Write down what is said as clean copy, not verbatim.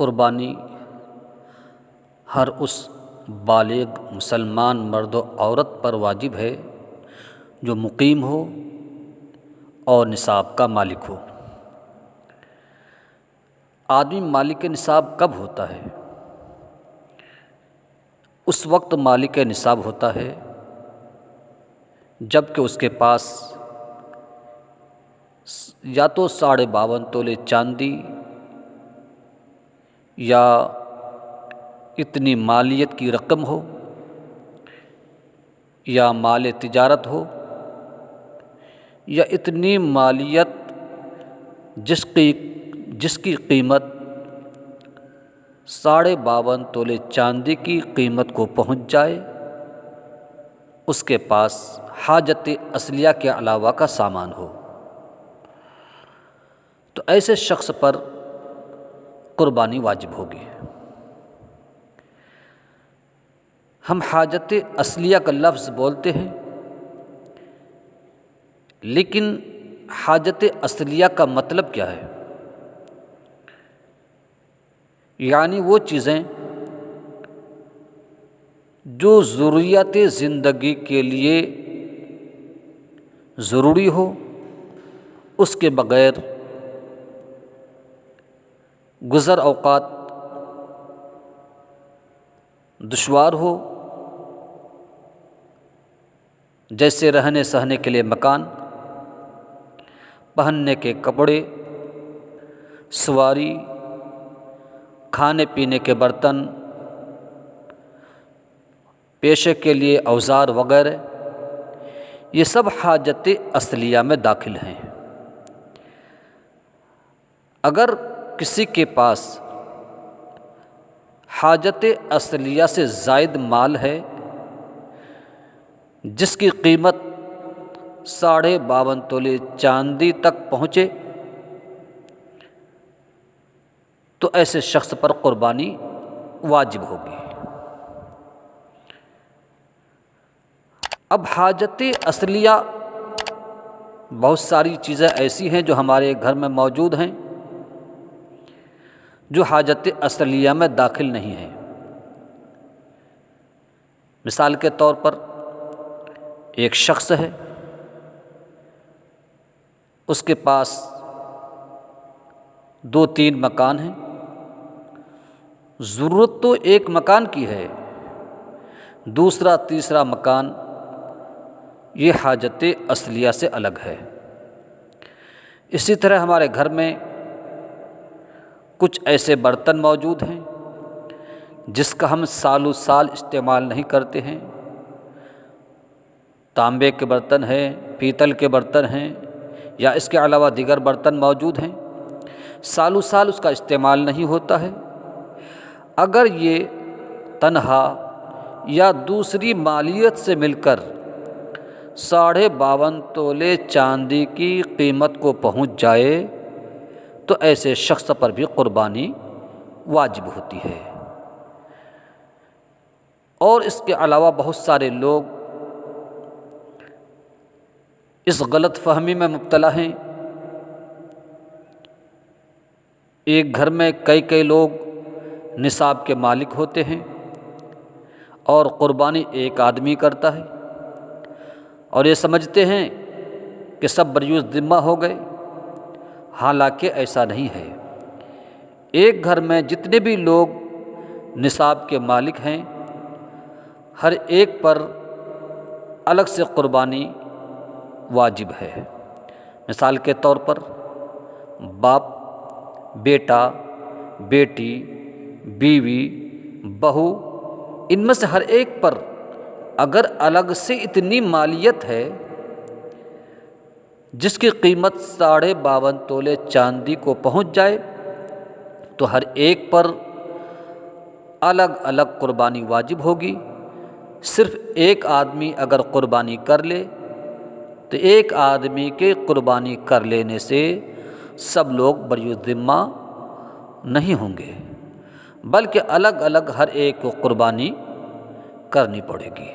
قربانی ہر اس بالغ مسلمان مرد و عورت پر واجب ہے جو مقیم ہو اور نصاب کا مالک ہو۔ آدمی مالک نصاب کب ہوتا ہے؟ اس وقت مالک نصاب ہوتا ہے جب کہ اس کے پاس یا تو 52.5 تولے چاندی یا اتنی مالیت کی رقم ہو یا مال تجارت ہو یا اتنی مالیت جس کی قیمت 52.5 تولے چاندی کی قیمت کو پہنچ جائے، اس کے پاس حاجت اصلیہ کے علاوہ کا سامان ہو، تو ایسے شخص پر قربانی واجب ہوگی۔ ہم حاجت اصلیہ کا لفظ بولتے ہیں، لیکن حاجت اصلیہ کا مطلب کیا ہے؟ یعنی وہ چیزیں جو ضروریات زندگی کے لیے ضروری ہو، اس کے بغیر گزر اوقات دشوار ہو، جیسے رہنے سہنے کے لیے مکان، پہننے کے کپڑے، سواری، کھانے پینے کے برتن، پیشے کے لیے اوزار وغیرہ، یہ سب حاجت اصلیہ میں داخل ہیں۔ اگر کسی کے پاس حاجت اصلیہ سے زائد مال ہے جس کی قیمت 52.5 تولے چاندی تک پہنچے، تو ایسے شخص پر قربانی واجب ہوگی۔ اب حاجت اصلیہ بہت ساری چیزیں ایسی ہیں جو ہمارے گھر میں موجود ہیں جو حاجت اصلیہ میں داخل نہیں ہیں۔ مثال کے طور پر ایک شخص ہے، اس کے پاس 2-3 مکان ہیں، ضرورت تو ایک مکان کی ہے، دوسرا تیسرا مکان یہ حاجت اصلیہ سے الگ ہے۔ اسی طرح ہمارے گھر میں کچھ ایسے برتن موجود ہیں جس کا ہم سالوں سال استعمال نہیں کرتے ہیں، تانبے کے برتن ہیں، پیتل کے برتن ہیں یا اس کے علاوہ دیگر برتن موجود ہیں، سالوں سال اس کا استعمال نہیں ہوتا ہے۔ اگر یہ تنہا یا دوسری مالیت سے مل کر 52.5 تولے چاندی کی قیمت کو پہنچ جائے تو ایسے شخص پر بھی قربانی واجب ہوتی ہے۔ اور اس کے علاوہ بہت سارے لوگ اس غلط فہمی میں مبتلا ہیں، ایک گھر میں کئی لوگ نصاب کے مالک ہوتے ہیں اور قربانی ایک آدمی کرتا ہے اور یہ سمجھتے ہیں کہ سب بریوز ذمہ ہو گئے، حالانکہ ایسا نہیں ہے۔ ایک گھر میں جتنے بھی لوگ نصاب کے مالک ہیں، ہر ایک پر الگ سے قربانی واجب ہے۔ مثال کے طور پر باپ، بیٹا، بیٹی، بیوی، بہو، ان میں سے ہر ایک پر اگر الگ سے اتنی مالیت ہے جس کی قیمت 52.5 تولے چاندی کو پہنچ جائے تو ہر ایک پر الگ الگ قربانی واجب ہوگی۔ صرف ایک آدمی اگر قربانی کر لے تو ایک آدمی کے قربانی کر لینے سے سب لوگ بری ذمہ نہیں ہوں گے، بلکہ الگ الگ ہر ایک کو قربانی کرنی پڑے گی۔